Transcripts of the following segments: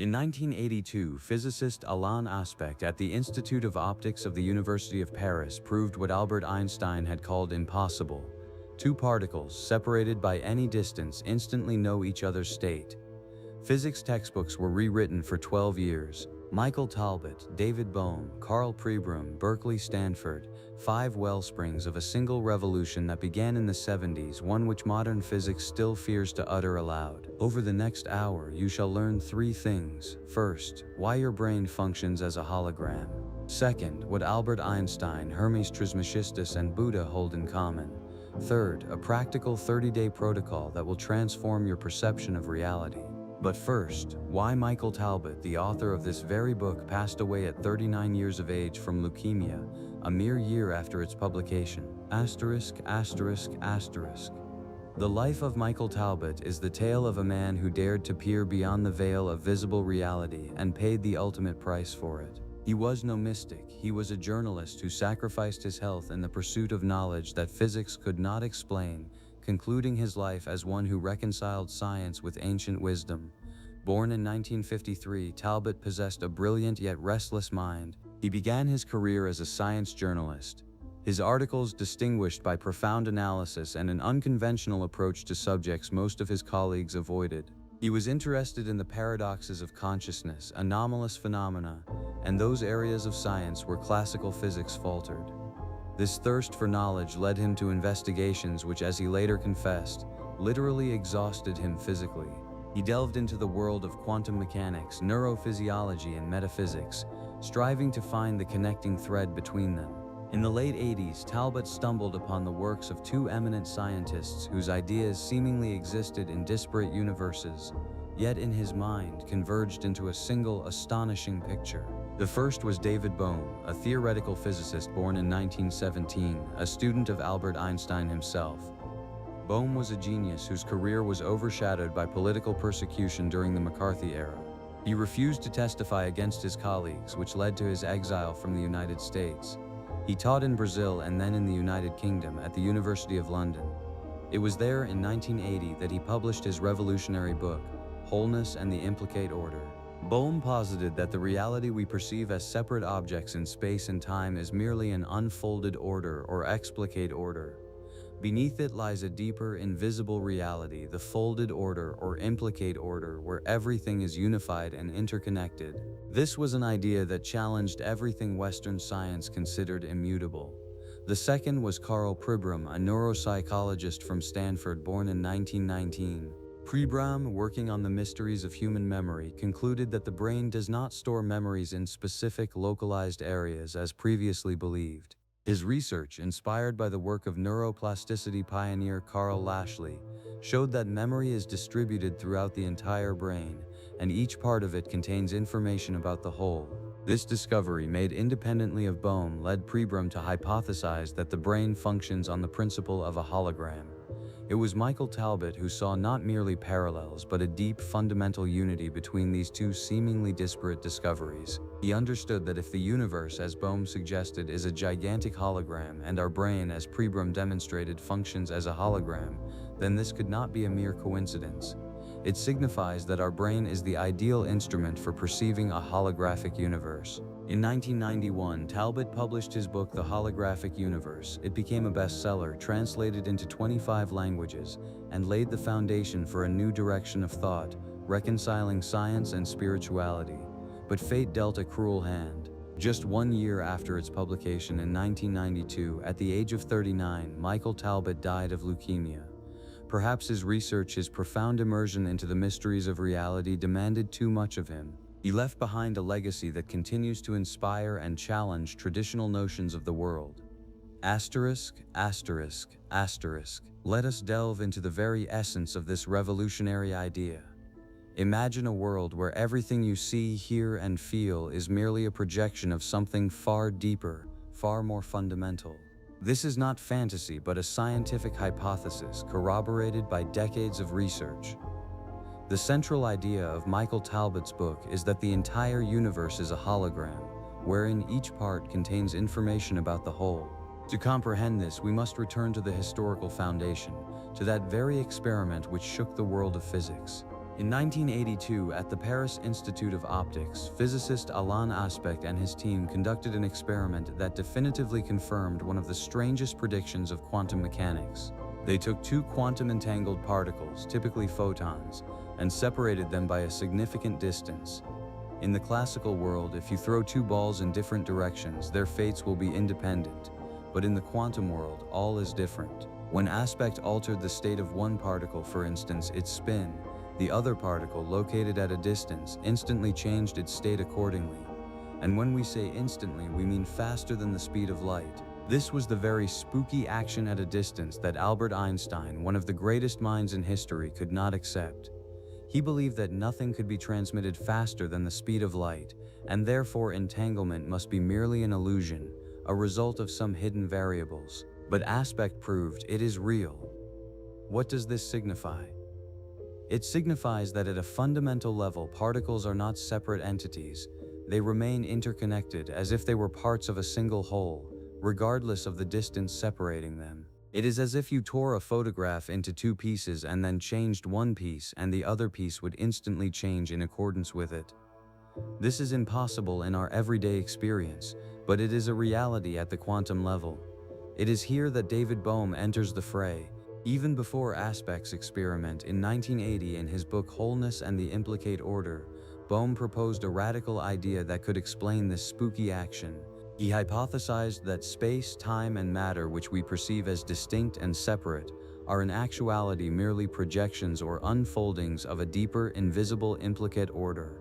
In 1982, physicist Alain Aspect at the Institute of Optics of the University of Paris proved what Albert Einstein had called impossible. Two particles, separated by any distance, instantly know each other's state. Physics textbooks were rewritten for 12 years. Michael Talbot, David Bohm, Karl Pribram, Berkeley, Stanford, 5 wellsprings of a single revolution that began in the 70s, one which modern physics still fears to utter aloud. Over the next hour, you shall learn 3 things. First, why your brain functions as a hologram. Second, what Albert Einstein, Hermes Trismegistus, and Buddha hold in common. Third, a practical 30-day protocol that will transform your perception of reality. But first, why Michael Talbot, the author of this very book, passed away at 39 years of age from leukemia, a mere year after its publication. *******. The life of Michael Talbot is the tale of a man who dared to peer beyond the veil of visible reality and paid the ultimate price for it. He was no mystic, he was a journalist who sacrificed his health in the pursuit of knowledge that physics could not explain, concluding his life as one who reconciled science with ancient wisdom. Born in 1953, Talbot possessed a brilliant yet restless mind. He began his career as a science journalist. His articles distinguished by profound analysis and an unconventional approach to subjects most of his colleagues avoided. He was interested in the paradoxes of consciousness, anomalous phenomena, and those areas of science where classical physics faltered. This thirst for knowledge led him to investigations which, as he later confessed, literally exhausted him physically. He delved into the world of quantum mechanics, neurophysiology, and metaphysics, striving to find the connecting thread between them. In the late 80s, Talbot stumbled upon the works of 2 eminent scientists whose ideas seemingly existed in disparate universes, yet in his mind converged into a single astonishing picture. The first was David Bohm, a theoretical physicist born in 1917, a student of Albert Einstein himself. Bohm was a genius whose career was overshadowed by political persecution during the McCarthy era. He refused to testify against his colleagues, which led to his exile from the United States. He taught in Brazil and then in the United Kingdom at the University of London. It was there in 1980 that he published his revolutionary book, Wholeness and the Implicate Order. Bohm posited that the reality we perceive as separate objects in space and time is merely an unfolded order or explicate order. Beneath it lies a deeper, invisible reality, the folded order or implicate order, where everything is unified and interconnected. This was an idea that challenged everything Western science considered immutable. The second was Karl Pribram, a neuropsychologist from Stanford born in 1919. Pribram, working on the mysteries of human memory, concluded that the brain does not store memories in specific localized areas as previously believed. His research, inspired by the work of neuroplasticity pioneer Carl Lashley, showed that memory is distributed throughout the entire brain, and each part of it contains information about the whole. This discovery, made independently of Bohm, led Pribram to hypothesize that the brain functions on the principle of a hologram. It was Michael Talbot who saw not merely parallels but a deep fundamental unity between these 2 seemingly disparate discoveries. He understood that if the universe, as Bohm suggested, is a gigantic hologram and our brain, as Pribram demonstrated, functions as a hologram, then this could not be a mere coincidence. It signifies that our brain is the ideal instrument for perceiving a holographic universe. In 1991, Talbot published his book, The Holographic Universe. It became a bestseller, translated into 25 languages, and laid the foundation for a new direction of thought, reconciling science and spirituality. But fate dealt a cruel hand. Just 1 year after its publication in 1992, at the age of 39, Michael Talbot died of leukemia. Perhaps his research, his profound immersion into the mysteries of reality, demanded too much of him. He left behind a legacy that continues to inspire and challenge traditional notions of the world. Let us delve into the very essence of this revolutionary idea. Imagine a world where everything you see, hear, and feel is merely a projection of something far deeper, far more fundamental. This is not fantasy, but a scientific hypothesis corroborated by decades of research. The central idea of Michael Talbot's book is that the entire universe is a hologram, wherein each part contains information about the whole. To comprehend this, we must return to the historical foundation, to that very experiment which shook the world of physics. In 1982, at the Paris Institute of Optics, physicist Alain Aspect and his team conducted an experiment that definitively confirmed one of the strangest predictions of quantum mechanics. They took two quantum-entangled particles, typically photons, and separated them by a significant distance. In the classical world, if you throw two balls in different directions, their fates will be independent. But in the quantum world, all is different. When Aspect altered the state of one particle, for instance, its spin, the other particle, located at a distance, instantly changed its state accordingly. And when we say instantly, we mean faster than the speed of light. This was the very spooky action at a distance that Albert Einstein, one of the greatest minds in history, could not accept. He believed that nothing could be transmitted faster than the speed of light, and therefore entanglement must be merely an illusion, a result of some hidden variables. But Aspect proved it is real. What does this signify? It signifies that at a fundamental level, particles are not separate entities. They remain interconnected as if they were parts of a single whole, regardless of the distance separating them. It is as if you tore a photograph into two pieces and then changed one piece, and the other piece would instantly change in accordance with it. This is impossible in our everyday experience, but it is a reality at the quantum level. It is here that David Bohm enters the fray. Even before Aspect's experiment in 1980 in his book Wholeness and the Implicate Order, Bohm proposed a radical idea that could explain this spooky action. He hypothesized that space, time, and matter, which we perceive as distinct and separate, are in actuality merely projections or unfoldings of a deeper, invisible implicate order.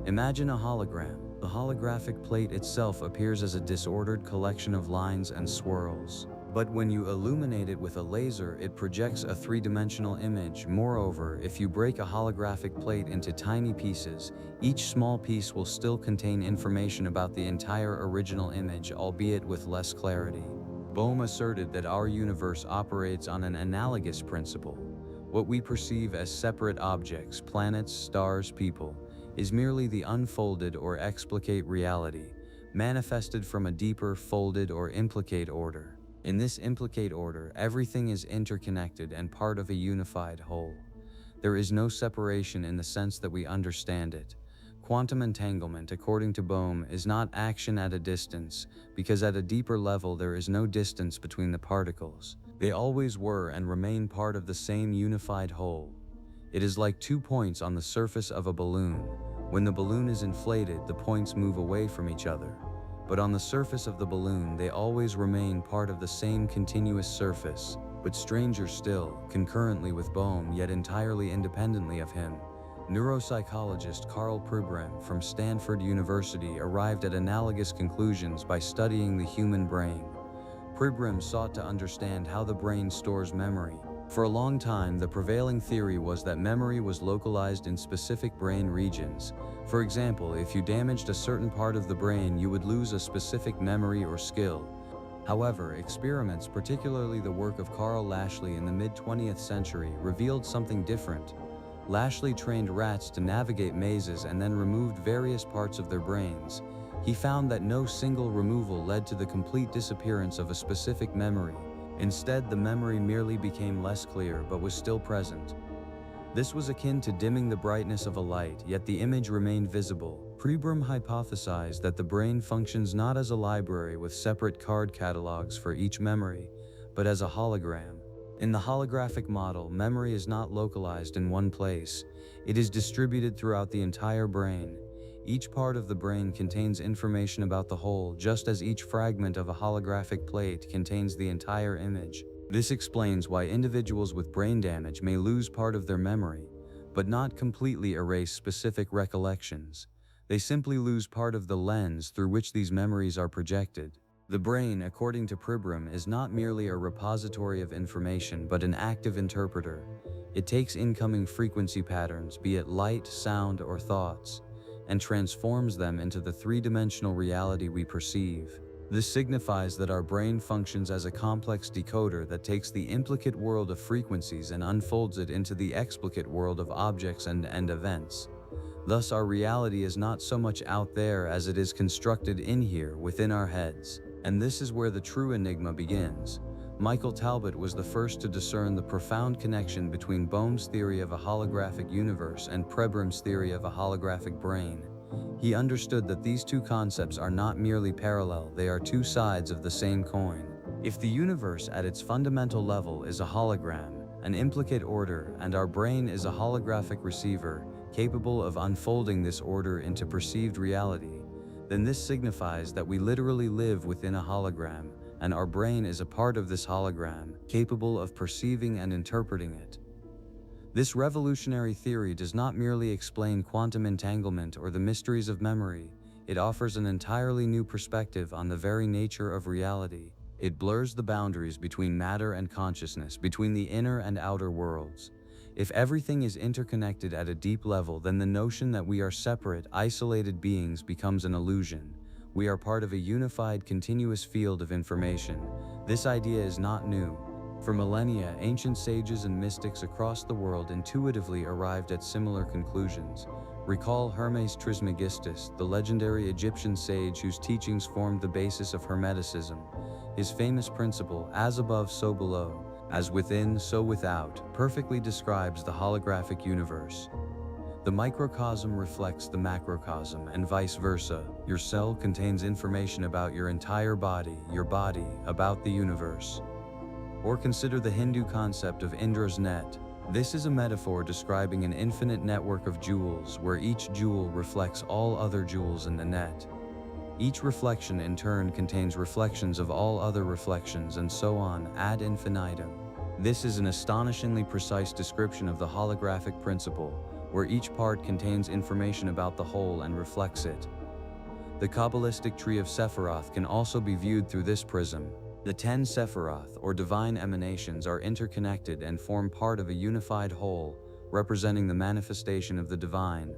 Imagine a hologram. The holographic plate itself appears as a disordered collection of lines and swirls. But when you illuminate it with a laser, it projects a three-dimensional image. Moreover, if you break a holographic plate into tiny pieces, each small piece will still contain information about the entire original image, albeit with less clarity. Bohm asserted that our universe operates on an analogous principle. What we perceive as separate objects, planets, stars, people, is merely the unfolded or explicate reality, manifested from a deeper, folded or implicate order. In this implicate order, everything is interconnected and part of a unified whole. There is no separation in the sense that we understand it. Quantum entanglement, according to Bohm, is not action at a distance, because at a deeper level there is no distance between the particles. They always were and remain part of the same unified whole. It is like 2 points on the surface of a balloon. When the balloon is inflated, the points move away from each other. But on the surface of the balloon, they always remain part of the same continuous surface. But stranger still, concurrently with Bohm, yet entirely independently of him, neuropsychologist Karl Pribram from Stanford University arrived at analogous conclusions by studying the human brain. Pribram sought to understand how the brain stores memory. For a long time, the prevailing theory was that memory was localized in specific brain regions. For example, if you damaged a certain part of the brain, you would lose a specific memory or skill. However, experiments, particularly the work of Carl Lashley in the mid-20th century, revealed something different. Lashley trained rats to navigate mazes and then removed various parts of their brains. He found that no single removal led to the complete disappearance of a specific memory. Instead, the memory merely became less clear but was still present. This was akin to dimming the brightness of a light, yet the image remained visible. Pribram hypothesized that the brain functions not as a library with separate card catalogs for each memory, but as a hologram. In the holographic model, memory is not localized in one place. It is distributed throughout the entire brain. Each part of the brain contains information about the whole, just as each fragment of a holographic plate contains the entire image. This explains why individuals with brain damage may lose part of their memory, but not completely erase specific recollections. They simply lose part of the lens through which these memories are projected. The brain, according to Pribram, is not merely a repository of information, but an active interpreter. It takes incoming frequency patterns, be it light, sound, or thoughts, and transforms them into the three-dimensional reality we perceive. This signifies that our brain functions as a complex decoder that takes the implicate world of frequencies and unfolds it into the explicate world of objects and events. Thus, our reality is not so much out there as it is constructed in here within our heads. And this is where the true enigma begins. Michael Talbot was the first to discern the profound connection between Bohm's theory of a holographic universe and Pribram's theory of a holographic brain. He understood that these two concepts are not merely parallel, they are two sides of the same coin. If the universe at its fundamental level is a hologram, an implicate order, and our brain is a holographic receiver, capable of unfolding this order into perceived reality, then this signifies that we literally live within a hologram, and our brain is a part of this hologram, capable of perceiving and interpreting it. This revolutionary theory does not merely explain quantum entanglement or the mysteries of memory, it offers an entirely new perspective on the very nature of reality. It blurs the boundaries between matter and consciousness, between the inner and outer worlds. If everything is interconnected at a deep level, then the notion that we are separate, isolated beings becomes an illusion. We are part of a unified, continuous field of information. This idea is not new. For millennia, ancient sages and mystics across the world intuitively arrived at similar conclusions. Recall Hermes Trismegistus, the legendary Egyptian sage whose teachings formed the basis of Hermeticism. His famous principle, as above so below, as within so without, perfectly describes the holographic universe. The microcosm reflects the macrocosm, and vice versa. Your cell contains information about your entire body, your body about the universe. Or consider the Hindu concept of Indra's net. This is a metaphor describing an infinite network of jewels, where each jewel reflects all other jewels in the net. Each reflection in turn contains reflections of all other reflections, and so on, ad infinitum. This is an astonishingly precise description of the holographic principle, where each part contains information about the whole and reflects it. The Kabbalistic tree of Sephiroth can also be viewed through this prism. The 10 Sephiroth, or divine emanations, are interconnected and form part of a unified whole, representing the manifestation of the divine.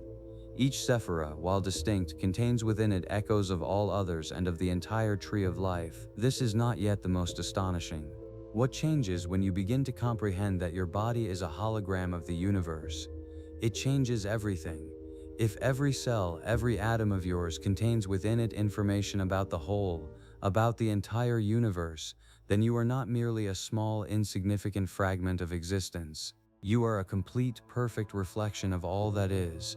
Each Sephira, while distinct, contains within it echoes of all others and of the entire tree of life. This is not yet the most astonishing. What changes when you begin to comprehend that your body is a hologram of the universe? It changes everything. If every cell, every atom of yours contains within it information about the whole, about the entire universe, then you are not merely a small, insignificant fragment of existence. You are a complete, perfect reflection of all that is.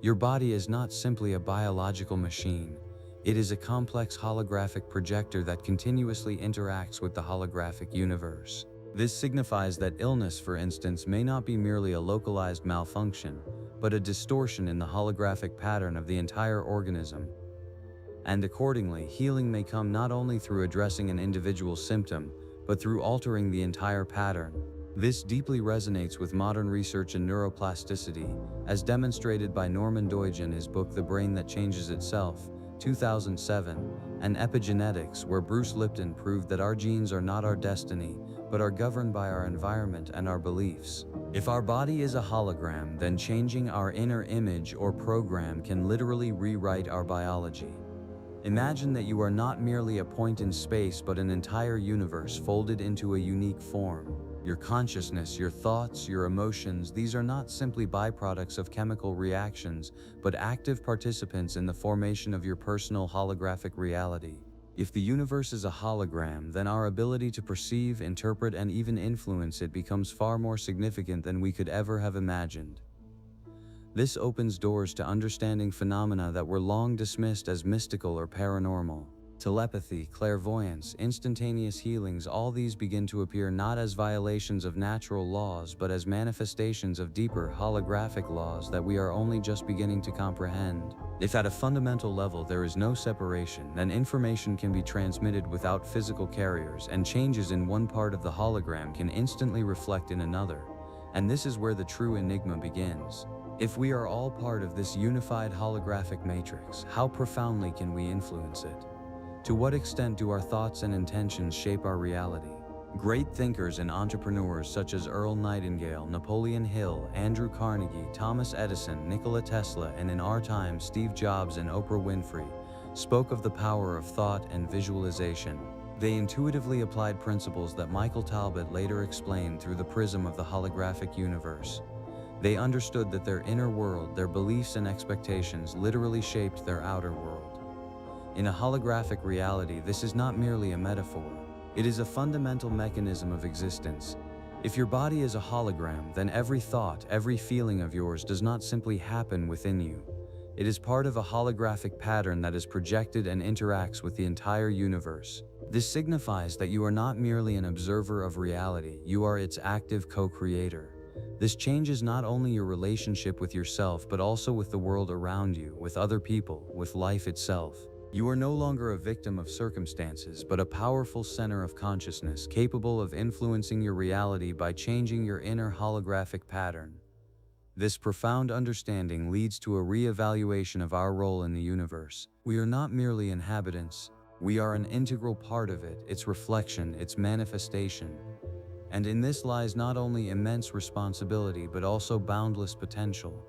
Your body is not simply a biological machine. It is a complex holographic projector that continuously interacts with the holographic universe. This signifies that illness, for instance, may not be merely a localized malfunction, but a distortion in the holographic pattern of the entire organism. And accordingly, healing may come not only through addressing an individual symptom, but through altering the entire pattern. This deeply resonates with modern research in neuroplasticity, as demonstrated by Norman Doidge in his book The Brain That Changes Itself, 2007, and epigenetics, where Bruce Lipton proved that our genes are not our destiny, but are governed by our environment and our beliefs. If our body is a hologram, then changing our inner image or program can literally rewrite our biology. Imagine that you are not merely a point in space, but an entire universe folded into a unique form. Your consciousness, your thoughts, your emotions, these are not simply byproducts of chemical reactions, but active participants in the formation of your personal holographic reality. If the universe is a hologram, then our ability to perceive, interpret, and even influence it becomes far more significant than we could ever have imagined. This opens doors to understanding phenomena that were long dismissed as mystical or paranormal. Telepathy, clairvoyance, instantaneous healings, all these begin to appear not as violations of natural laws, but as manifestations of deeper holographic laws that we are only just beginning to comprehend. If at a fundamental level there is no separation, then information can be transmitted without physical carriers, and changes in one part of the hologram can instantly reflect in another. And this is where the true enigma begins. If we are all part of this unified holographic matrix, how profoundly can we influence it? To what extent do our thoughts and intentions shape our reality? Great thinkers and entrepreneurs such as Earl Nightingale, Napoleon Hill, Andrew Carnegie, Thomas Edison, Nikola Tesla, and in our time Steve Jobs and Oprah Winfrey spoke of the power of thought and visualization. They intuitively applied principles that Michael Talbot later explained through the prism of the holographic universe. They understood that their inner world, their beliefs and expectations literally shaped their outer world. In a holographic reality, this is not merely a metaphor. It is a fundamental mechanism of existence. If your body is a hologram, then every thought, every feeling of yours does not simply happen within you. It is part of a holographic pattern that is projected and interacts with the entire universe. This signifies that you are not merely an observer of reality, you are its active co-creator. This changes not only your relationship with yourself but also with the world around you, with other people, with life itself. You are no longer a victim of circumstances, but a powerful center of consciousness, capable of influencing your reality by changing your inner holographic pattern. This profound understanding leads to a re-evaluation of our role in the universe. We are not merely inhabitants, we are an integral part of it, its reflection, its manifestation. And in this lies not only immense responsibility but also boundless potential.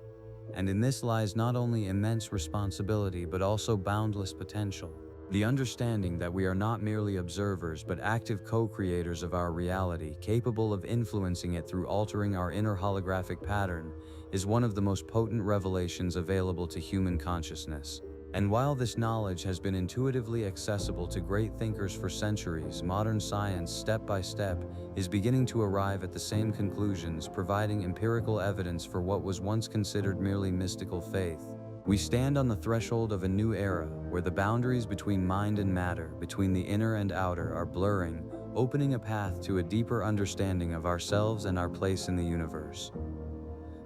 The understanding that we are not merely observers but active co-creators of our reality, capable of influencing it through altering our inner holographic pattern, is one of the most potent revelations available to human consciousness. And while this knowledge has been intuitively accessible to great thinkers for centuries, modern science, step by step, is beginning to arrive at the same conclusions, providing empirical evidence for what was once considered merely mystical faith. We stand on the threshold of a new era, where the boundaries between mind and matter, between the inner and outer, are blurring, opening a path to a deeper understanding of ourselves and our place in the universe.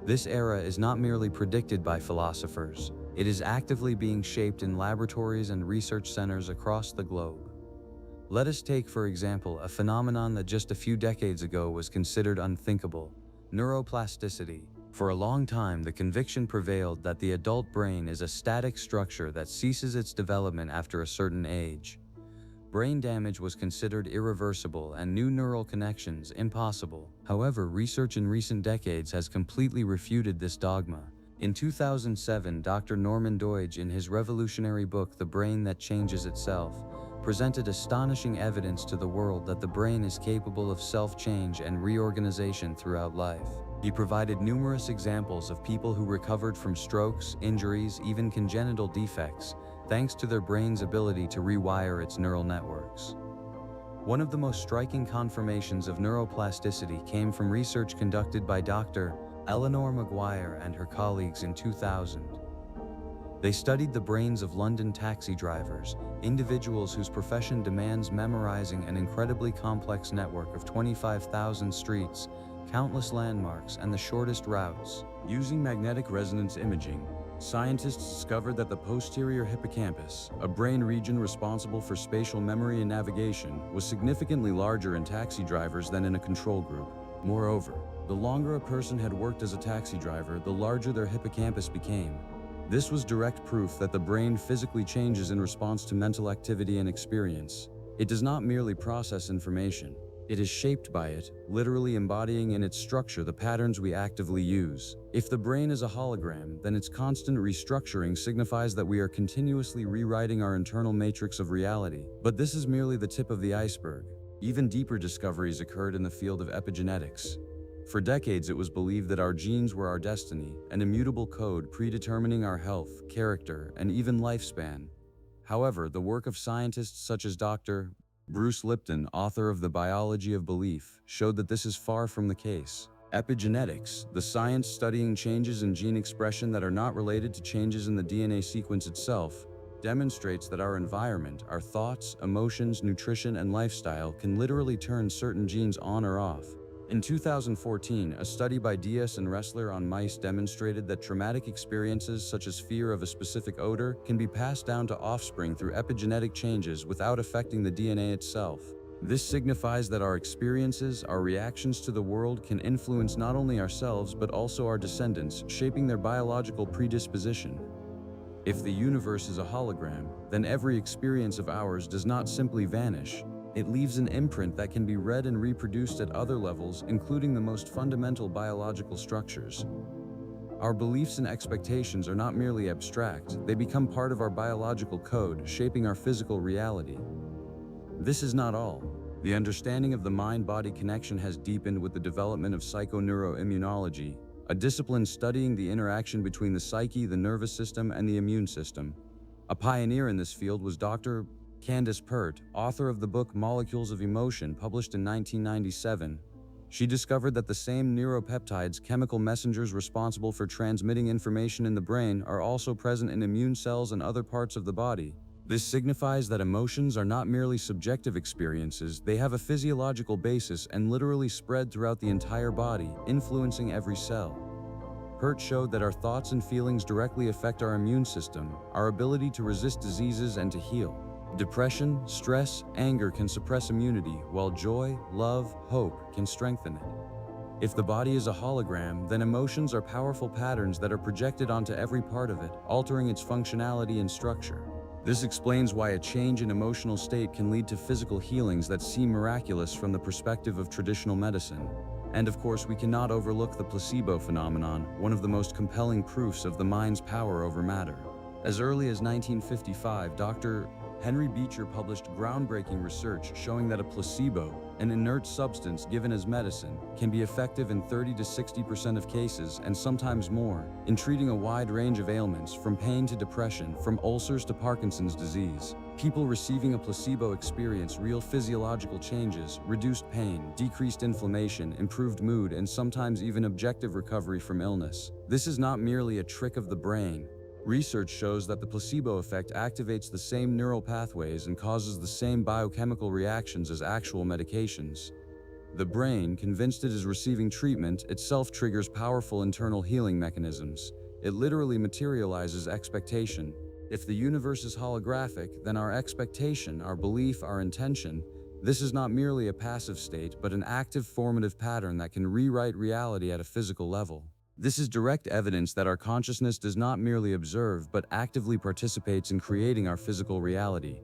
This era is not merely predicted by philosophers. It is actively being shaped in laboratories and research centers across the globe. Let us take, for example, a phenomenon that just a few decades ago was considered unthinkable: neuroplasticity. For a long time, the conviction prevailed that the adult brain is a static structure that ceases its development after a certain age. Brain damage was considered irreversible and new neural connections impossible. However, research in recent decades has completely refuted this dogma. In 2007, Dr. Norman Doidge, in his revolutionary book The Brain That Changes Itself, presented astonishing evidence to the world that the brain is capable of self-change and reorganization throughout life. He provided numerous examples of people who recovered from strokes, injuries, even congenital defects, thanks to their brain's ability to rewire its neural networks. One of the most striking confirmations of neuroplasticity came from research conducted by Dr. Eleanor Maguire and her colleagues in 2000. They studied the brains of London taxi drivers, individuals whose profession demands memorizing an incredibly complex network of 25,000 streets, countless landmarks, and the shortest routes. Using magnetic resonance imaging, scientists discovered that the posterior hippocampus, a brain region responsible for spatial memory and navigation, was significantly larger in taxi drivers than in a control group. Moreover, the longer a person had worked as a taxi driver, the larger their hippocampus became. This was direct proof that the brain physically changes in response to mental activity and experience. It does not merely process information. It is shaped by it, literally embodying in its structure the patterns we actively use. If the brain is a hologram, then its constant restructuring signifies that we are continuously rewriting our internal matrix of reality. But this is merely the tip of the iceberg. Even deeper discoveries occurred in the field of epigenetics. For decades, it was believed that our genes were our destiny, an immutable code predetermining our health, character, and even lifespan. However, the work of scientists such as Dr. Bruce Lipton, author of The Biology of Belief, showed that this is far from the case. Epigenetics, the science studying changes in gene expression that are not related to changes in the DNA sequence itself, demonstrates that our environment, our thoughts, emotions, nutrition, and lifestyle can literally turn certain genes on or off. In 2014, a study by Diaz and Ressler on mice demonstrated that traumatic experiences such as fear of a specific odor can be passed down to offspring through epigenetic changes without affecting the DNA itself. This signifies that our experiences, our reactions to the world can influence not only ourselves but also our descendants, shaping their biological predisposition. If the universe is a hologram, then every experience of ours does not simply vanish. It leaves an imprint that can be read and reproduced at other levels, including the most fundamental biological structures. Our beliefs and expectations are not merely abstract, they become part of our biological code, shaping our physical reality. This is not all. The understanding of the mind-body connection has deepened with the development of psychoneuroimmunology, a discipline studying the interaction between the psyche, the nervous system, and the immune system. A pioneer in this field was Dr. Candace Pert, author of the book Molecules of Emotion, published in 1997, she discovered that the same neuropeptides, chemical messengers responsible for transmitting information in the brain, are also present in immune cells and other parts of the body. This signifies that emotions are not merely subjective experiences, they have a physiological basis and literally spread throughout the entire body, influencing every cell. Pert showed that our thoughts and feelings directly affect our immune system, our ability to resist diseases and to heal. Depression, stress, anger can suppress immunity, while joy, love, hope can strengthen it. If the body is a hologram, then emotions are powerful patterns that are projected onto every part of it, altering its functionality and structure. This explains why a change in emotional state can lead to physical healings that seem miraculous from the perspective of traditional medicine. And of course, we cannot overlook the placebo phenomenon, one of the most compelling proofs of the mind's power over matter. As early as 1955, Dr. Henry Beecher published groundbreaking research showing that a placebo, an inert substance given as medicine, can be effective in 30 to 60% of cases, and sometimes more, in treating a wide range of ailments, from pain to depression, from ulcers to Parkinson's disease. People receiving a placebo experience real physiological changes, reduced pain, decreased inflammation, improved mood, and sometimes even objective recovery from illness. This is not merely a trick of the brain. Research shows that the placebo effect activates the same neural pathways and causes the same biochemical reactions as actual medications. The brain, convinced it is receiving treatment, itself triggers powerful internal healing mechanisms. It literally materializes expectation. If the universe is holographic, then our expectation, our belief, our intention, this is not merely a passive state, but an active formative pattern that can rewrite reality at a physical level. This is direct evidence that our consciousness does not merely observe, but actively participates in creating our physical reality.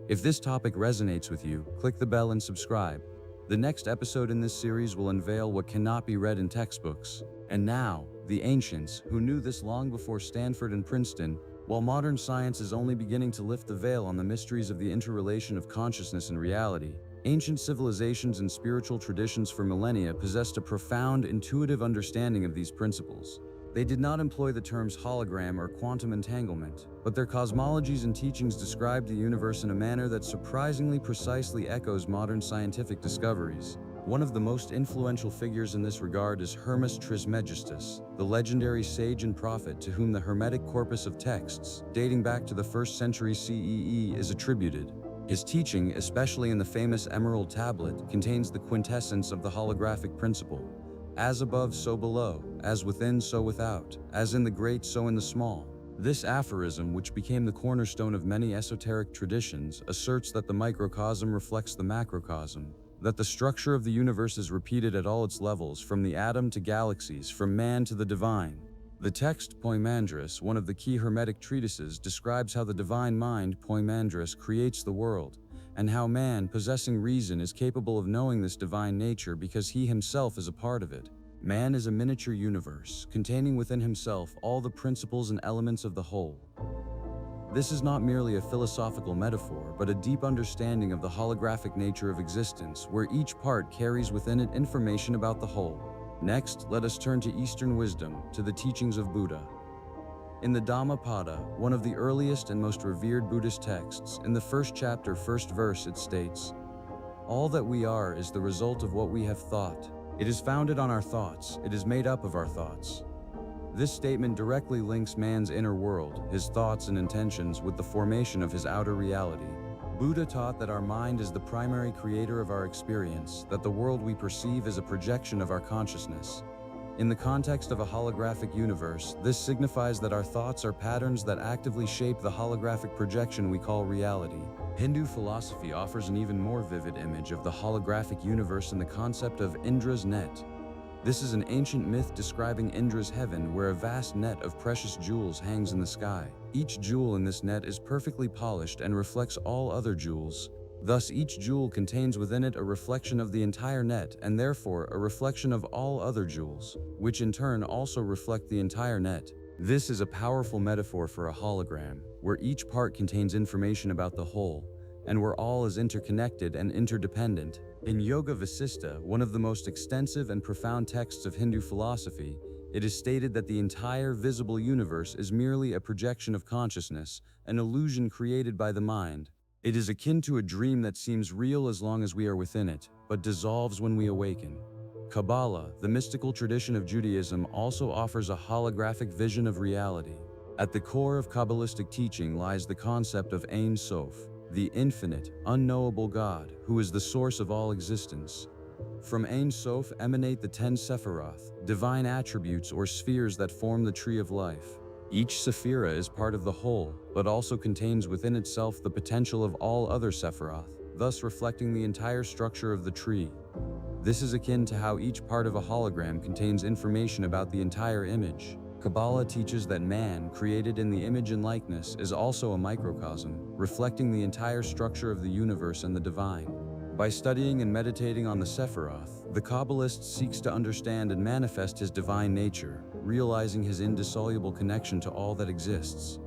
If this topic resonates with you, click the bell and subscribe. The next episode in this series will unveil what cannot be read in textbooks. And now, the ancients, who knew this long before Stanford and Princeton, while modern science is only beginning to lift the veil on the mysteries of the interrelation of consciousness and reality, ancient civilizations and spiritual traditions for millennia possessed a profound, intuitive understanding of these principles. They did not employ the terms hologram or quantum entanglement, but their cosmologies and teachings described the universe in a manner that surprisingly precisely echoes modern scientific discoveries. One of the most influential figures in this regard is Hermes Trismegistus, the legendary sage and prophet to whom the Hermetic corpus of texts, dating back to the 1st century CEE, is attributed. His teaching, especially in the famous Emerald Tablet, contains the quintessence of the holographic principle. As above, so below, as within, so without, as in the great, so in the small. This aphorism, which became the cornerstone of many esoteric traditions, asserts that the microcosm reflects the macrocosm, that the structure of the universe is repeated at all its levels, from the atom to galaxies, from man to the divine. The text Poimandres, one of the key Hermetic treatises, describes how the divine mind, Poimandres, creates the world, and how man, possessing reason, is capable of knowing this divine nature because he himself is a part of it. Man is a miniature universe, containing within himself all the principles and elements of the whole. This is not merely a philosophical metaphor, but a deep understanding of the holographic nature of existence, where each part carries within it information about the whole. Next, let us turn to Eastern wisdom, to the teachings of Buddha. In the Dhammapada, one of the earliest and most revered Buddhist texts, in the 1st chapter, 1st verse, it states, "All that we are is the result of what we have thought. It is founded on our thoughts. It is made up of our thoughts." This statement directly links man's inner world, his thoughts and intentions, with the formation of his outer reality. Buddha taught that our mind is the primary creator of our experience, that the world we perceive is a projection of our consciousness. In the context of a holographic universe, this signifies that our thoughts are patterns that actively shape the holographic projection we call reality. Hindu philosophy offers an even more vivid image of the holographic universe in the concept of Indra's net. This is an ancient myth describing Indra's heaven, where a vast net of precious jewels hangs in the sky. Each jewel in this net is perfectly polished and reflects all other jewels. Thus, each jewel contains within it a reflection of the entire net, and therefore a reflection of all other jewels, which in turn also reflect the entire net. This is a powerful metaphor for a hologram, where each part contains information about the whole, and where all is interconnected and interdependent. In Yoga Vasista, one of the most extensive and profound texts of Hindu philosophy, it is stated that the entire visible universe is merely a projection of consciousness, an illusion created by the mind. It is akin to a dream that seems real as long as we are within it, but dissolves when we awaken. Kabbalah, the mystical tradition of Judaism, also offers a holographic vision of reality. At the core of Kabbalistic teaching lies the concept of Ein Sof, the infinite, unknowable God, who is the source of all existence. From Ein Sof emanate the 10 Sephiroth, divine attributes or spheres that form the tree of life. Each sephira is part of the whole, but also contains within itself the potential of all other Sephiroth, thus reflecting the entire structure of the tree. This is akin to how each part of a hologram contains information about the entire image. Kabbalah teaches that man, created in the image and likeness, is also a microcosm, reflecting the entire structure of the universe and the divine. By studying and meditating on the Sephiroth, the Kabbalist seeks to understand and manifest his divine nature, realizing his indissoluble connection to all that exists.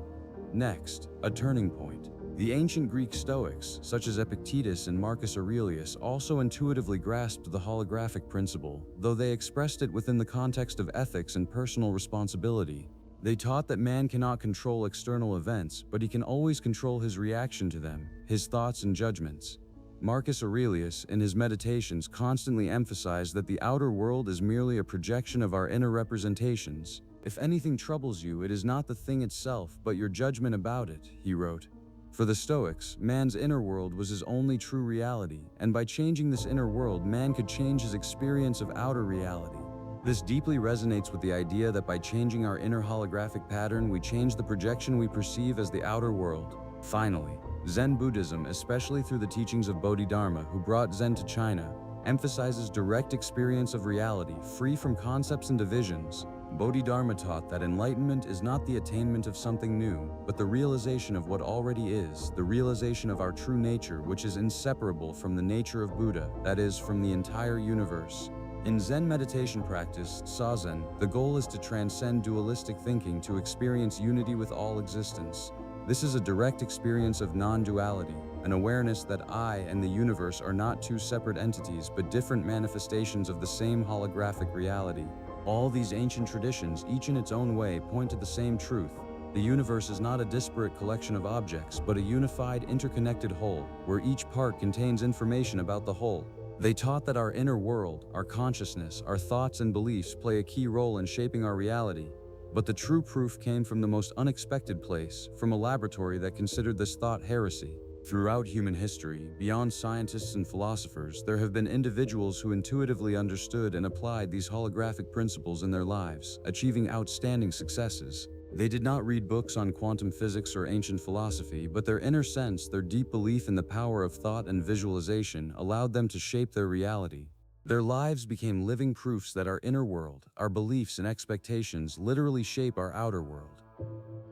Next, a turning point. The ancient Greek Stoics, such as Epictetus and Marcus Aurelius, also intuitively grasped the holographic principle, though they expressed it within the context of ethics and personal responsibility. They taught that man cannot control external events, but he can always control his reaction to them, his thoughts and judgments. Marcus Aurelius, in his Meditations, constantly emphasized that the outer world is merely a projection of our inner representations. If anything troubles you, it is not the thing itself, but your judgment about it, he wrote. For the Stoics, man's inner world was his only true reality, and by changing this inner world, man could change his experience of outer reality. This deeply resonates with the idea that by changing our inner holographic pattern, we change the projection we perceive as the outer world. Finally, Zen Buddhism, especially through the teachings of Bodhidharma, who brought Zen to China, emphasizes direct experience of reality, free from concepts and divisions. Bodhidharma taught that enlightenment is not the attainment of something new, but the realization of what already is, the realization of our true nature, which is inseparable from the nature of Buddha, that is, from the entire universe. In Zen meditation practice, Zazen, the goal is to transcend dualistic thinking to experience unity with all existence. This is a direct experience of non-duality, an awareness that I and the universe are not two separate entities but different manifestations of the same holographic reality. All these ancient traditions, each in its own way, point to the same truth. The universe is not a disparate collection of objects, but a unified, interconnected whole, where each part contains information about the whole. They taught that our inner world, our consciousness, our thoughts and beliefs play a key role in shaping our reality. But the true proof came from the most unexpected place, from a laboratory that considered this thought heresy. Throughout human history, beyond scientists and philosophers, there have been individuals who intuitively understood and applied these holographic principles in their lives, achieving outstanding successes. They did not read books on quantum physics or ancient philosophy, but their inner sense, their deep belief in the power of thought and visualization, allowed them to shape their reality. Their lives became living proofs that our inner world, our beliefs and expectations literally shape our outer world.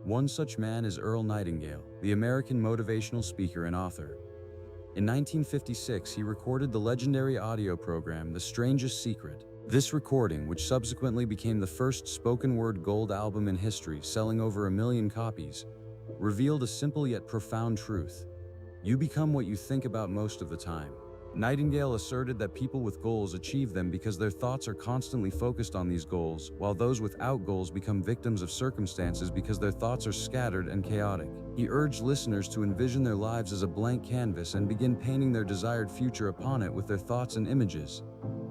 One such man is Earl Nightingale, the American motivational speaker and author. In 1956, he recorded the legendary audio program, The Strangest Secret. This recording, which subsequently became the first spoken-word gold album in history, selling over 1 million copies, revealed a simple yet profound truth. You become what you think about most of the time. Nightingale asserted that people with goals achieve them because their thoughts are constantly focused on these goals, while those without goals become victims of circumstances because their thoughts are scattered and chaotic. He urged listeners to envision their lives as a blank canvas and begin painting their desired future upon it with their thoughts and images.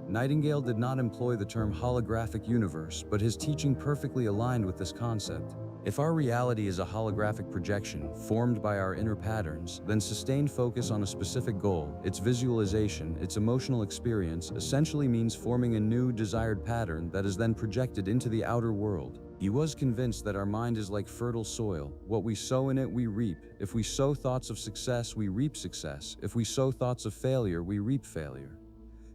Nightingale did not employ the term holographic universe, but his teaching perfectly aligned with this concept. If our reality is a holographic projection formed by our inner patterns, then sustained focus on a specific goal, its visualization, its emotional experience, essentially means forming a new, desired pattern that is then projected into the outer world. He was convinced that our mind is like fertile soil. What we sow in it, we reap. If we sow thoughts of success, we reap success. If we sow thoughts of failure, we reap failure.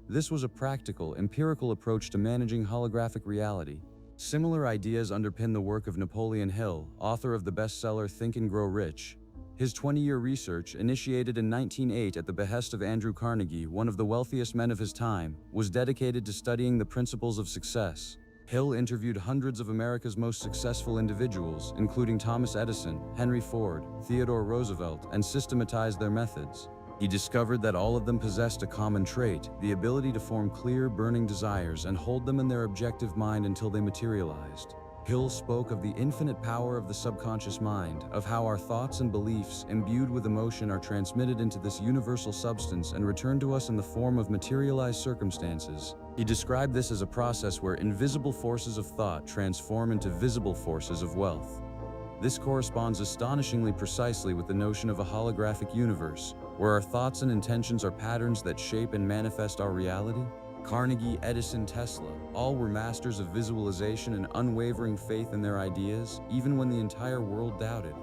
This was a practical, empirical approach to managing holographic reality. Similar ideas underpin the work of Napoleon Hill, author of the bestseller Think and Grow Rich. His 20-year research, initiated in 1908 at the behest of Andrew Carnegie, one of the wealthiest men of his time, was dedicated to studying the principles of success. Hill interviewed hundreds of America's most successful individuals, including Thomas Edison, Henry Ford, Theodore Roosevelt, and systematized their methods. He discovered that all of them possessed a common trait, the ability to form clear, burning desires and hold them in their objective mind until they materialized. Hill spoke of the infinite power of the subconscious mind, of how our thoughts and beliefs, imbued with emotion, are transmitted into this universal substance and returned to us in the form of materialized circumstances. He described this as a process where invisible forces of thought transform into visible forces of wealth. This corresponds astonishingly precisely with the notion of a holographic universe, where our thoughts and intentions are patterns that shape and manifest our reality. Carnegie, Edison, Tesla, all were masters of visualization and unwavering faith in their ideas, even when the entire world doubted.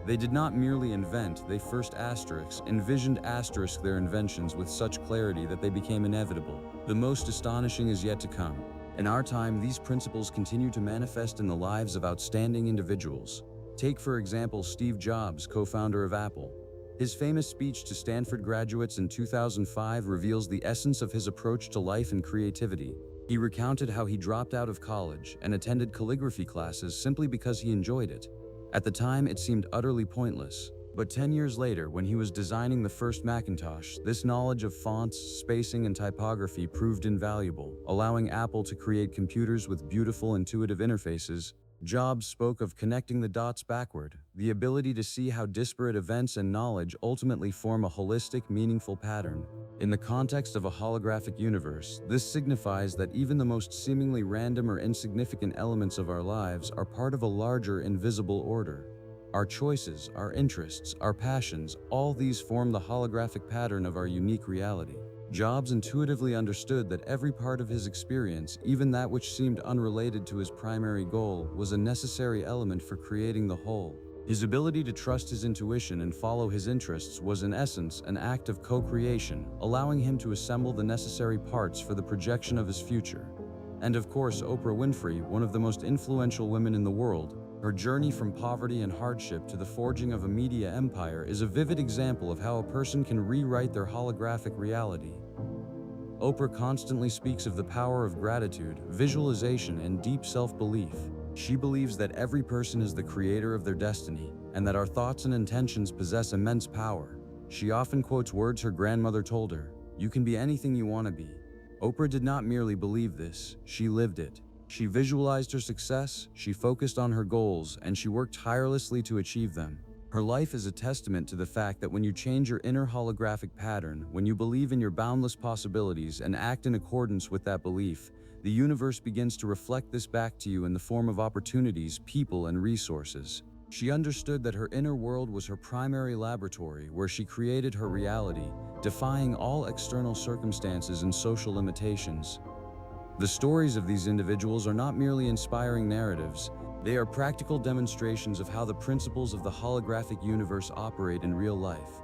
They did not merely invent, they first envisioned their inventions with such clarity that they became inevitable. The most astonishing is yet to come. In our time, these principles continue to manifest in the lives of outstanding individuals. Take, for example, Steve Jobs, co-founder of Apple. His famous speech to Stanford graduates in 2005 reveals the essence of his approach to life and creativity. He recounted how he dropped out of college and attended calligraphy classes simply because he enjoyed it. At the time, it seemed utterly pointless. But 10 years later, when he was designing the first Macintosh, this knowledge of fonts, spacing, and typography proved invaluable, allowing Apple to create computers with beautiful, intuitive interfaces. Jobs spoke of connecting the dots backward, the ability to see how disparate events and knowledge ultimately form a holistic, meaningful pattern. In the context of a holographic universe, this signifies that even the most seemingly random or insignificant elements of our lives are part of a larger, invisible order. Our choices, our interests, our passions, all these form the holographic pattern of our unique reality. Jobs intuitively understood that every part of his experience, even that which seemed unrelated to his primary goal, was a necessary element for creating the whole. His ability to trust his intuition and follow his interests was in essence an act of co-creation, allowing him to assemble the necessary parts for the projection of his future. And of course, Oprah Winfrey, one of the most influential women in the world, her journey from poverty and hardship to the forging of a media empire is a vivid example of how a person can rewrite their holographic reality. Oprah constantly speaks of the power of gratitude, visualization, and deep self-belief. She believes that every person is the creator of their destiny, and that our thoughts and intentions possess immense power. She often quotes words her grandmother told her, "You can be anything you want to be." Oprah did not merely believe this, she lived it. She visualized her success, she focused on her goals, and she worked tirelessly to achieve them. Her life is a testament to the fact that when you change your inner holographic pattern, when you believe in your boundless possibilities and act in accordance with that belief, the universe begins to reflect this back to you in the form of opportunities, people, and resources. She understood that her inner world was her primary laboratory where she created her reality, defying all external circumstances and social limitations. The stories of these individuals are not merely inspiring narratives, they are practical demonstrations of how the principles of the holographic universe operate in real life.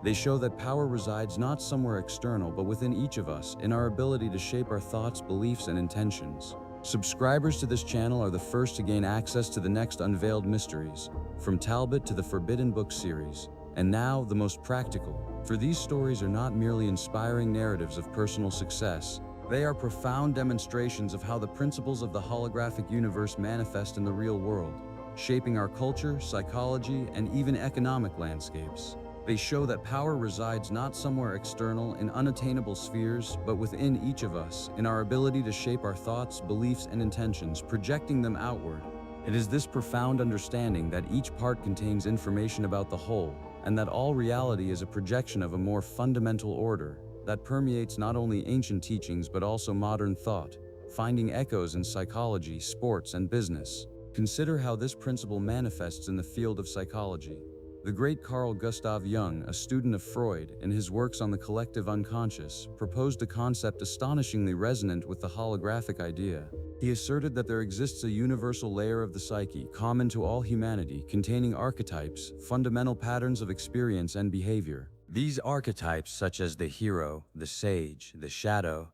They show that power resides not somewhere external but within each of us, in our ability to shape our thoughts, beliefs, and intentions. Subscribers to this channel are the first to gain access to the next unveiled mysteries, from Talbot to the Forbidden Book series. And now, the most practical, for these stories are not merely inspiring narratives of personal success, they are profound demonstrations of how the principles of the holographic universe manifest in the real world, shaping our culture, psychology, and even economic landscapes. They show that power resides not somewhere external in unattainable spheres, but within each of us, in our ability to shape our thoughts, beliefs, and intentions, projecting them outward. It is this profound understanding that each part contains information about the whole, and that all reality is a projection of a more fundamental order that permeates not only ancient teachings but also modern thought, finding echoes in psychology, sports, and business. Consider how this principle manifests in the field of psychology. The great Carl Gustav Jung, a student of Freud, in his works on the collective unconscious, proposed a concept astonishingly resonant with the holographic idea. He asserted that there exists a universal layer of the psyche, common to all humanity, containing archetypes, fundamental patterns of experience and behavior. These archetypes, such as the hero, the sage, the shadow,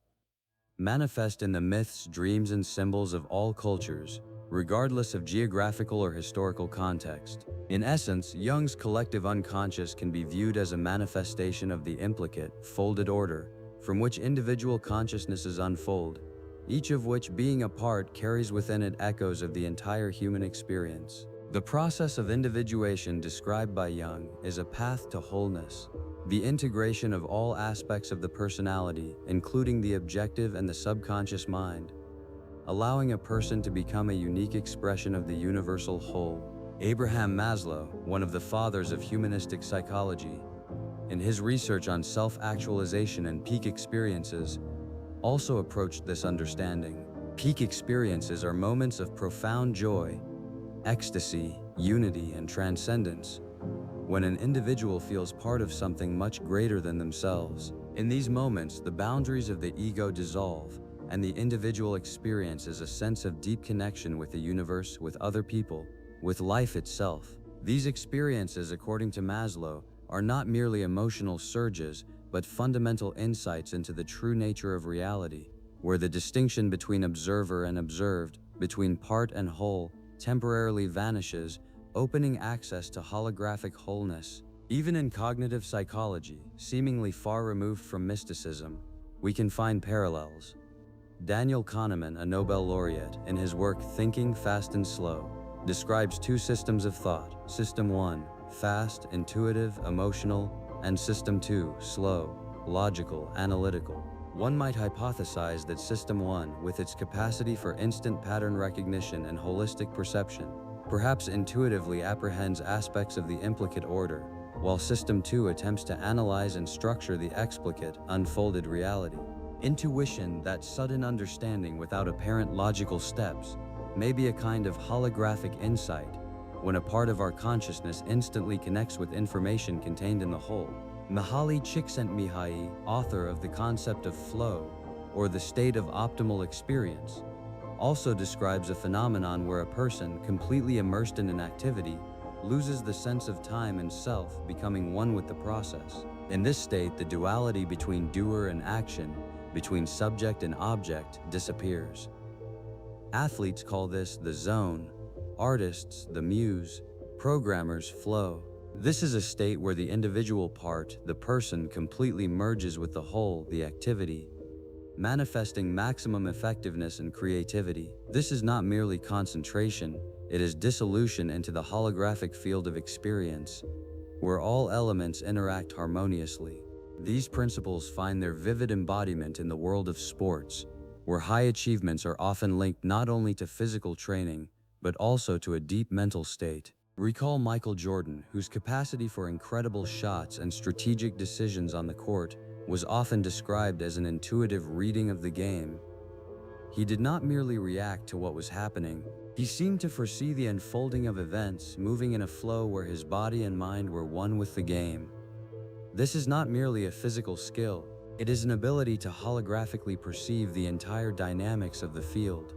manifest in the myths, dreams, and symbols of all cultures, regardless of geographical or historical context. In essence, Jung's collective unconscious can be viewed as a manifestation of the implicate, folded order, from which individual consciousnesses unfold, each of which being a part carries within it echoes of the entire human experience. The process of individuation described by Jung is a path to wholeness, the integration of all aspects of the personality, including the objective and the subconscious mind. allowing a person to become a unique expression of the universal whole. Abraham Maslow, one of the fathers of humanistic psychology, in his research on self-actualization and peak experiences, also approached this understanding. Peak experiences are moments of profound joy, ecstasy, unity, and transcendence, when an individual feels part of something much greater than themselves. In these moments, the boundaries of the ego dissolve, and the individual experiences a sense of deep connection with the universe, with other people, with life itself. These experiences, according to Maslow, are not merely emotional surges, but fundamental insights into the true nature of reality, where the distinction between observer and observed, between part and whole, temporarily vanishes, opening access to holographic wholeness. Even in cognitive psychology, seemingly far removed from mysticism, we can find parallels. Daniel Kahneman, a Nobel laureate, in his work Thinking Fast and Slow, describes two systems of thought: System 1, fast, intuitive, emotional, and System 2, slow, logical, analytical. One might hypothesize that System 1, with its capacity for instant pattern recognition and holistic perception, perhaps intuitively apprehends aspects of the implicate order, while System 2 attempts to analyze and structure the explicate, unfolded reality. Intuition, that sudden understanding without apparent logical steps, may be a kind of holographic insight, when a part of our consciousness instantly connects with information contained in the whole. Mihaly Csikszentmihalyi, author of the concept of flow, or the state of optimal experience, also describes a phenomenon where a person, completely immersed in an activity, loses the sense of time and self, becoming one with the process. In this state, the duality between doer and action, between subject and object, disappears. Athletes call this the zone, artists the muse, programmers flow. This is a state where the individual part, the person, completely merges with the whole, the activity, manifesting maximum effectiveness and creativity. This is not merely concentration, it is dissolution into the holographic field of experience, where all elements interact harmoniously. These principles find their vivid embodiment in the world of sports, where high achievements are often linked not only to physical training, but also to a deep mental state. Recall Michael Jordan, whose capacity for incredible shots and strategic decisions on the court was often described as an intuitive reading of the game. He did not merely react to what was happening, he seemed to foresee the unfolding of events, moving in a flow where his body and mind were one with the game. This is not merely a physical skill, it is an ability to holographically perceive the entire dynamics of the field,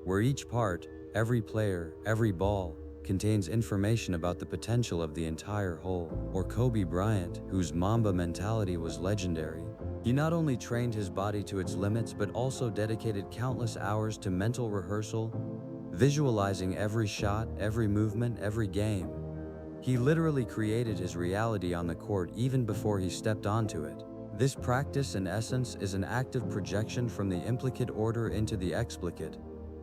where each part, every player, every ball, contains information about the potential of the entire whole. Or Kobe Bryant, whose Mamba mentality was legendary. He not only trained his body to its limits, but also dedicated countless hours to mental rehearsal, visualizing every shot, every movement, every game. He literally created his reality on the court even before he stepped onto it. This practice, in essence, is an active projection from the implicate order into the explicate,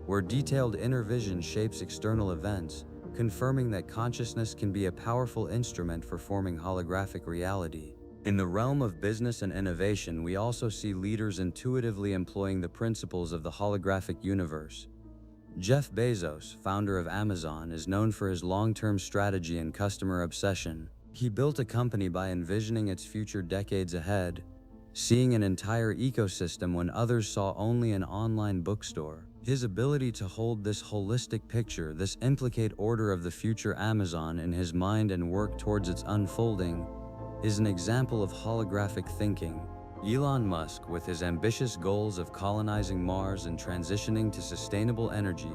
where detailed inner vision shapes external events, confirming that consciousness can be a powerful instrument for forming holographic reality. In the realm of business and innovation, we also see leaders intuitively employing the principles of the holographic universe. Jeff Bezos, founder of Amazon, is known for his long-term strategy and customer obsession. He built a company by envisioning its future decades ahead, seeing an entire ecosystem when others saw only an online bookstore. His ability to hold this holistic picture, this implicate order of the future Amazon in his mind and work towards its unfolding, is an example of holographic thinking. Elon Musk, with his ambitious goals of colonizing Mars and transitioning to sustainable energy,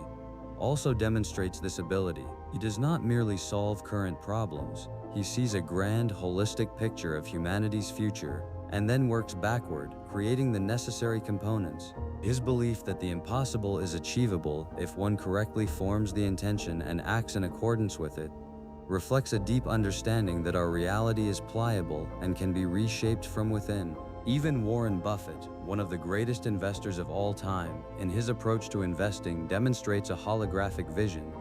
also demonstrates this ability. He does not merely solve current problems, he sees a grand, holistic picture of humanity's future, and then works backward, creating the necessary components. His belief that the impossible is achievable if one correctly forms the intention and acts in accordance with it, reflects a deep understanding that our reality is pliable and can be reshaped from within. Even Warren Buffett, one of the greatest investors of all time, in his approach to investing demonstrates a holographic vision.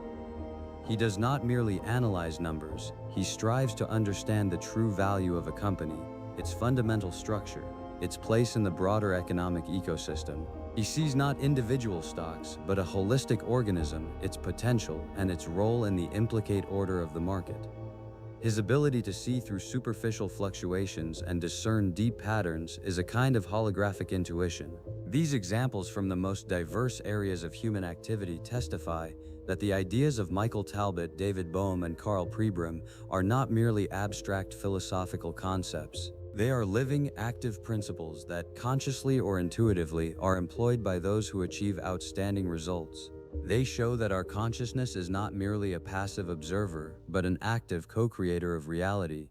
He does not merely analyze numbers, he strives to understand the true value of a company, its fundamental structure, its place in the broader economic ecosystem. He sees not individual stocks, but a holistic organism, its potential, and its role in the implicate order of the market. His ability to see through superficial fluctuations and discern deep patterns is a kind of holographic intuition. These examples from the most diverse areas of human activity testify that the ideas of Michael Talbot, David Bohm, and Karl Pribram are not merely abstract philosophical concepts. They are living, active principles that, consciously or intuitively, are employed by those who achieve outstanding results. They show that our consciousness is not merely a passive observer, but an active co-creator of reality,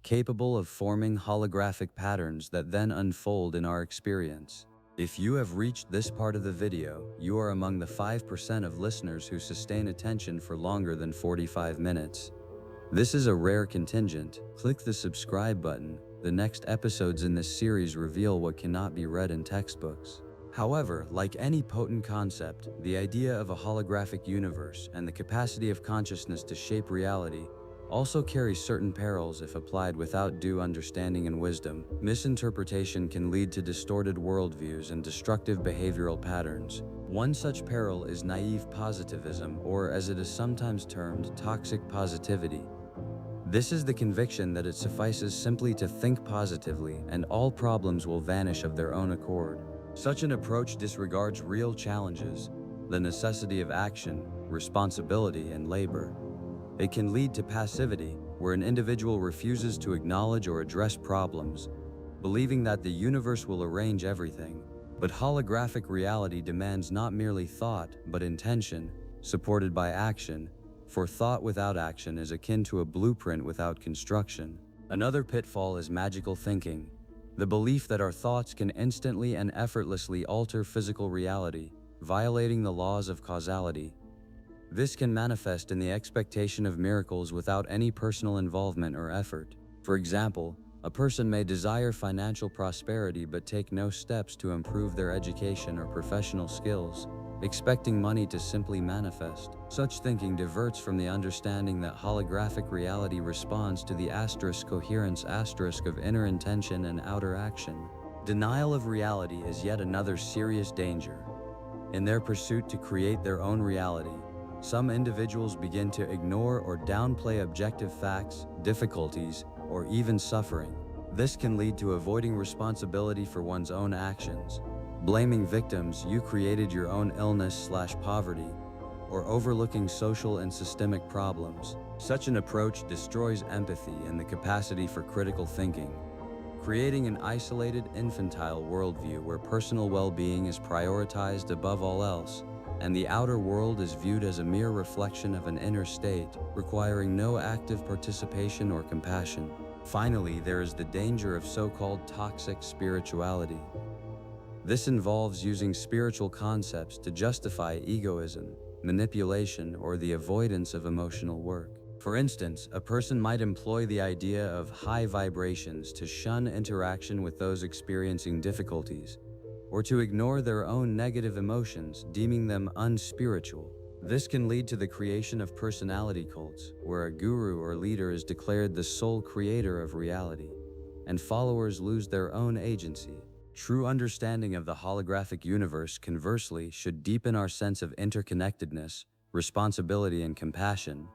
capable of forming holographic patterns that then unfold in our experience. If you have reached this part of the video, you are among the 5% of listeners who sustain attention for longer than 45 minutes. This is a rare contingent. Click the subscribe button. The next episodes in this series reveal what cannot be read in textbooks. However, like any potent concept, the idea of a holographic universe and the capacity of consciousness to shape reality also carries certain perils if applied without due understanding and wisdom. Misinterpretation can lead to distorted worldviews and destructive behavioral patterns. One such peril is naive positivism, or as it is sometimes termed, toxic positivity. This is the conviction that it suffices simply to think positively and all problems will vanish of their own accord. Such an approach disregards real challenges, the necessity of action, responsibility, and labor. It can lead to passivity, where an individual refuses to acknowledge or address problems, believing that the universe will arrange everything. But holographic reality demands not merely thought, but intention, supported by action, for thought without action is akin to a blueprint without construction. Another pitfall is magical thinking. The belief that our thoughts can instantly and effortlessly alter physical reality, violating the laws of causality. This can manifest in the expectation of miracles without any personal involvement or effort. For example, a person may desire financial prosperity but take no steps to improve their education or professional skills, expecting money to simply manifest. Such thinking diverts from the understanding that holographic reality responds to the coherence of inner intention and outer action. Denial of reality is yet another serious danger. In their pursuit to create their own reality, some individuals begin to ignore or downplay objective facts, difficulties, or even suffering. This can lead to avoiding responsibility for one's own actions, blaming victims, you created your own illness/poverty, or overlooking social and systemic problems. Such an approach destroys empathy and the capacity for critical thinking, creating an isolated, infantile worldview where personal well-being is prioritized above all else, and the outer world is viewed as a mere reflection of an inner state, requiring no active participation or compassion. Finally, there is the danger of so-called toxic spirituality. This involves using spiritual concepts to justify egoism, manipulation, or the avoidance of emotional work. For instance, a person might employ the idea of high vibrations to shun interaction with those experiencing difficulties, or to ignore their own negative emotions, deeming them unspiritual. This can lead to the creation of personality cults, where a guru or leader is declared the sole creator of reality, and followers lose their own agency. True understanding of the holographic universe, conversely, should deepen our sense of interconnectedness, responsibility, and compassion,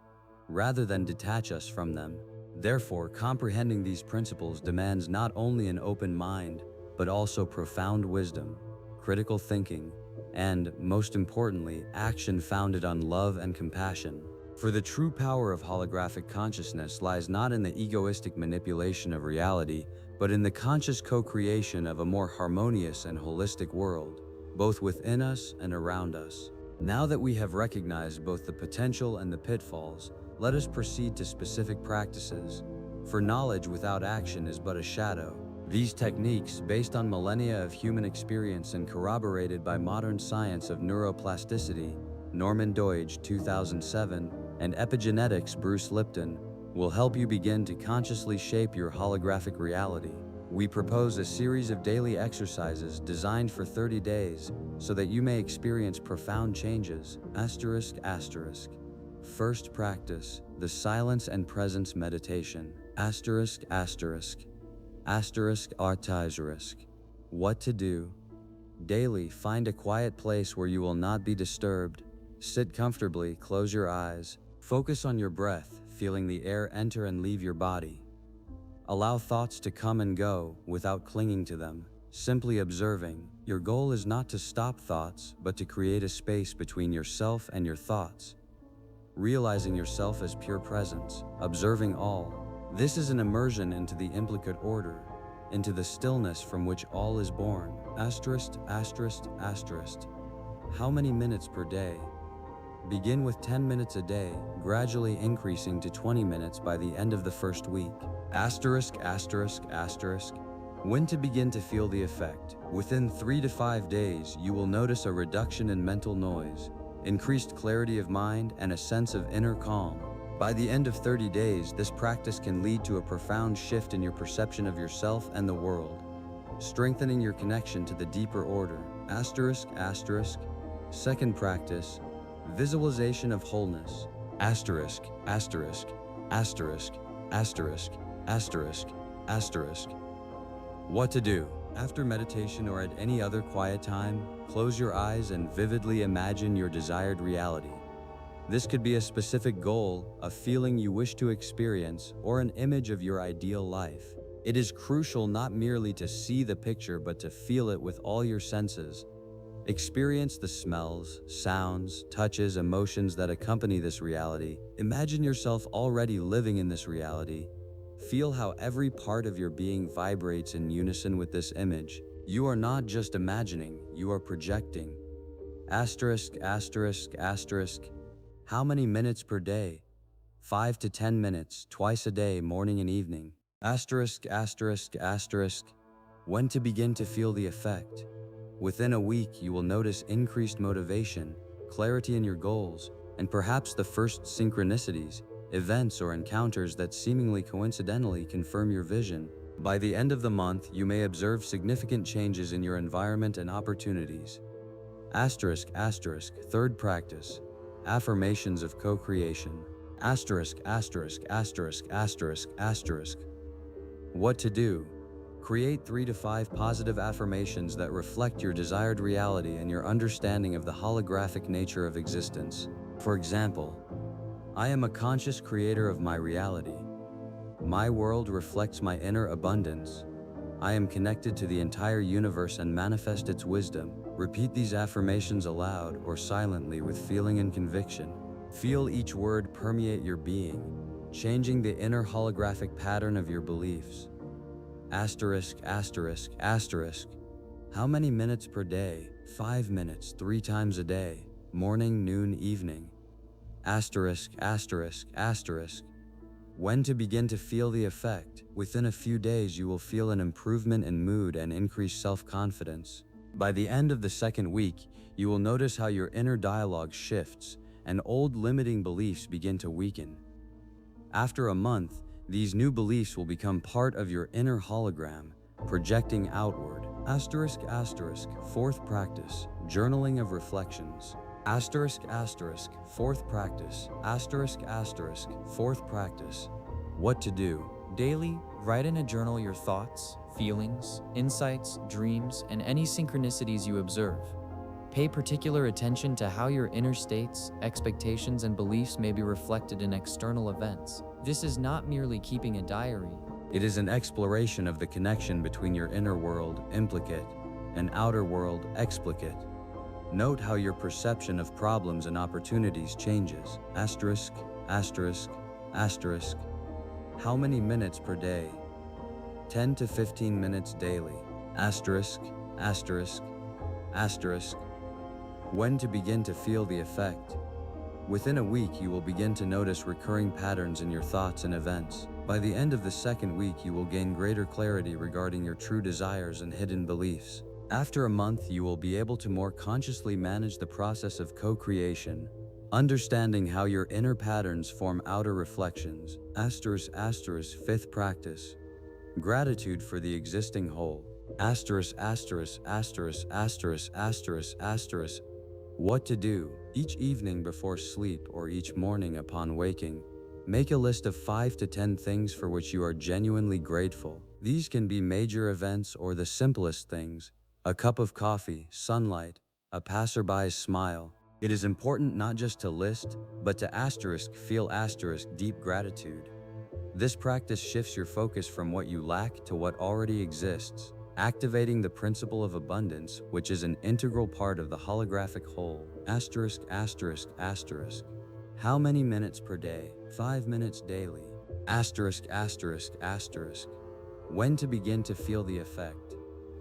rather than detach us from them. Therefore, comprehending these principles demands not only an open mind, but also profound wisdom, critical thinking, and, most importantly, action founded on love and compassion. For the true power of holographic consciousness lies not in the egoistic manipulation of reality, but in the conscious co-creation of a more harmonious and holistic world, both within us and around us. Now that we have recognized both the potential and the pitfalls, let us proceed to specific practices. For knowledge without action is but a shadow. These techniques, based on millennia of human experience and corroborated by modern science of neuroplasticity, Norman Doidge, 2007, and epigenetics, Bruce Lipton, will help you begin to consciously shape your holographic reality. We propose a series of daily exercises designed for 30 days so that you may experience profound changes. First practice, the silence and presence meditation. What to do? Daily, find a quiet place where you will not be disturbed. Sit comfortably, close your eyes. Focus on your breath, feeling the air enter and leave your body. Allow thoughts to come and go without clinging to them, simply observing. Your goal is not to stop thoughts, but to create a space between yourself and your thoughts. Realizing yourself as pure presence, observing all. This is an immersion into the implicate order, into the stillness from which all is born. Asterisk, asterisk, asterisk. How many minutes per day? Begin with 10 minutes a day, gradually increasing to 20 minutes by the end of the first week. Asterisk, asterisk, asterisk. When to begin to feel the effect? Within 3 to 5 days, you will notice a reduction in mental noise, increased clarity of mind, and a sense of inner calm. By the end of 30 days, this practice can lead to a profound shift in your perception of yourself and the world, strengthening your connection to the deeper order. Asterisk, asterisk. Second practice, visualization of wholeness. Asterisk, asterisk, asterisk, asterisk, asterisk, asterisk. What to do? After meditation or at any other quiet time, close your eyes and vividly imagine your desired reality. This could be a specific goal, a feeling you wish to experience, or an image of your ideal life. It is crucial not merely to see the picture but to feel it with all your senses. Experience the smells, sounds, touches, emotions that accompany this reality. Imagine yourself already living in this reality. Feel how every part of your being vibrates in unison with this image. You are not just imagining, you are projecting. Asterisk, asterisk, asterisk. How many minutes per day? 5 to 10 minutes, twice a day, morning and evening. Asterisk, asterisk, asterisk. When to begin to feel the effect? Within a week, you will notice increased motivation, clarity in your goals, and perhaps the first synchronicities, events or encounters that seemingly coincidentally confirm your vision. By the end of the month, you may observe significant changes in your environment and opportunities. Asterisk, asterisk. Third practice, affirmations of co-creation. Asterisk, asterisk, asterisk, asterisk, asterisk. What to do? Create 3 to 5 positive affirmations that reflect your desired reality and your understanding of the holographic nature of existence. For example, I am a conscious creator of my reality. My world reflects my inner abundance. I am connected to the entire universe and manifest its wisdom. Repeat these affirmations aloud or silently with feeling and conviction. Feel each word permeate your being, changing the inner holographic pattern of your beliefs. Asterisk, asterisk, asterisk. How many minutes per day? 5 minutes, 3 times a day, morning, noon, evening. Asterisk, asterisk, asterisk. When to begin to feel the effect? Within a few days, you will feel an improvement in mood and increased self-confidence. By the end of the second week, you will notice how your inner dialogue shifts and old limiting beliefs begin to weaken. After a month, these new beliefs will become part of your inner hologram, projecting outward. Asterisk, asterisk. Fourth practice, journaling of reflections. Asterisk, asterisk. Fourth practice. Asterisk, asterisk. Fourth practice. What to do? Daily, write in a journal your thoughts, feelings, insights, dreams, and any synchronicities you observe. Pay particular attention to how your inner states, expectations, and beliefs may be reflected in external events. This is not merely keeping a diary. It is an exploration of the connection between your inner world, implicate, and outer world, explicate. Note how your perception of problems and opportunities changes. Asterisk, asterisk, asterisk. How many minutes per day? 10 to 15 minutes daily. Asterisk, asterisk, asterisk. When to begin to feel the effect? Within a week, you will begin to notice recurring patterns in your thoughts and events. By the end of the second week, you will gain greater clarity regarding your true desires and hidden beliefs. After a month, you will be able to more consciously manage the process of co-creation, understanding how your inner patterns form outer reflections. Asterisk, asterisk. Fifth practice, gratitude for the existing whole. Asterisk, asterisk, asterisk, asterisk, asterisk, asterisk. What to do? Each evening before sleep or each morning upon waking, make a list of 5 to 10 things for which you are genuinely grateful. These can be major events or the simplest things, A cup of coffee, sunlight, a passerby's smile. It is important not just to list, but to feel deep gratitude. This practice shifts your focus from what you lack to what already exists, activating the principle of abundance, which is an integral part of the holographic whole. How many minutes per day? 5 minutes daily. When to begin to feel the effect?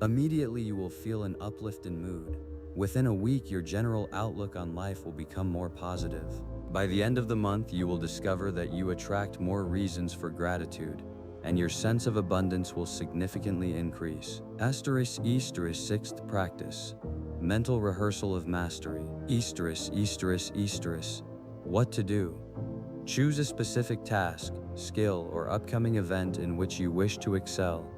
Immediately you will feel an uplift in mood. Within a week, your general outlook on life will become more positive. By the end of the month, you will discover that you attract more reasons for gratitude, and your sense of abundance will significantly increase. Sixth practice. Mental rehearsal of mastery. What to do? Choose a specific task, skill, or upcoming event in which you wish to excel.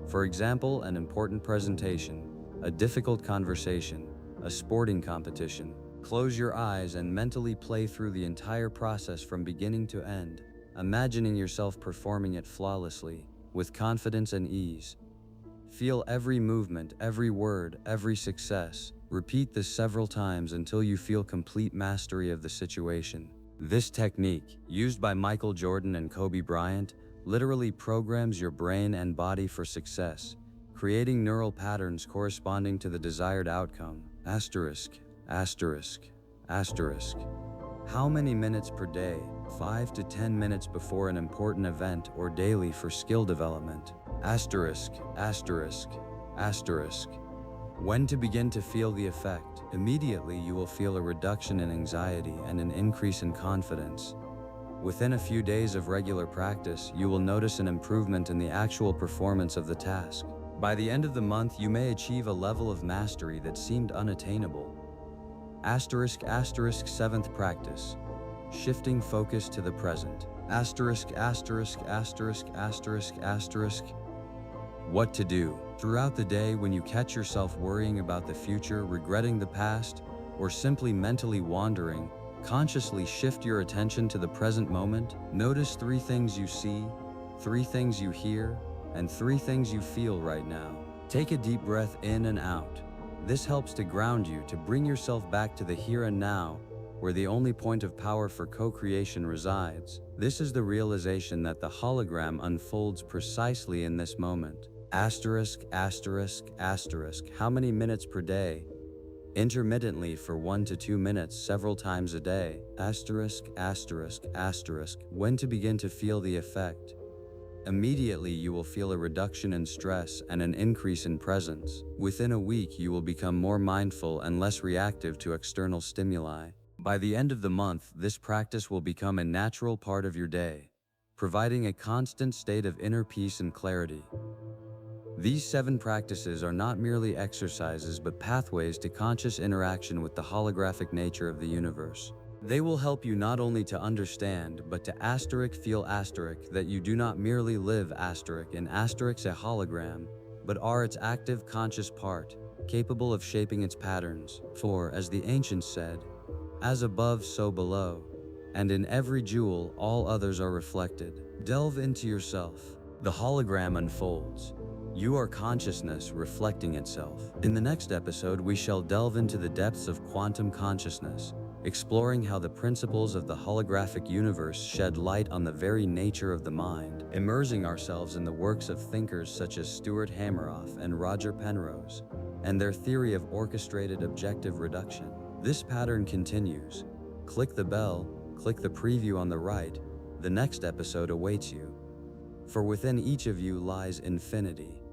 For example, an important presentation, a difficult conversation, a sporting competition. Close your eyes and mentally play through the entire process from beginning to end, imagining yourself performing it flawlessly, with confidence and ease. Feel every movement, every word, every success. Repeat this several times until you feel complete mastery of the situation. This technique, used by Michael Jordan and Kobe Bryant, literally programs your brain and body for success, creating neural patterns corresponding to the desired outcome. How many minutes per day? 5 to 10 minutes before an important event or daily for skill development. When to begin to feel the effect? Immediately you will feel a reduction in anxiety and an increase in confidence. Within a few days of regular practice, you will notice an improvement in the actual performance of the task. By the end of the month, you may achieve a level of mastery that seemed unattainable. Seventh practice. Shifting focus to the present. What to do? Throughout the day, when you catch yourself worrying about the future, regretting the past, or simply mentally wandering, consciously shift your attention to the present moment. Notice 3 things you see, 3 things you hear, and 3 things you feel right now. Take a deep breath in and out. This helps to ground you, to bring yourself back to the here and now, where the only point of power for co-creation resides. This is the realization that the hologram unfolds precisely in this moment. How many minutes per day? Intermittently for 1 to 2 minutes several times a day. When to begin to feel the effect? Immediately you will feel a reduction in stress and an increase in presence. Within a week you will become more mindful and less reactive to external stimuli. By the end of the month, this practice will become a natural part of your day, providing a constant state of inner peace and clarity. These 7 practices are not merely exercises but pathways to conscious interaction with the holographic nature of the universe. They will help you not only to understand, but to feel that you do not merely live in a hologram, but are its active conscious part, capable of shaping its patterns. For, as the ancients said, as above so below, and in every jewel all others are reflected. Delve into yourself. The hologram unfolds. You are consciousness reflecting itself. In the next episode, we shall delve into the depths of quantum consciousness, exploring how the principles of the holographic universe shed light on the very nature of the mind, immersing ourselves in the works of thinkers such as Stuart Hameroff and Roger Penrose, and their theory of orchestrated objective reduction. This pattern continues. Click the bell, click the preview on the right. The next episode awaits you. For within each of you lies infinity.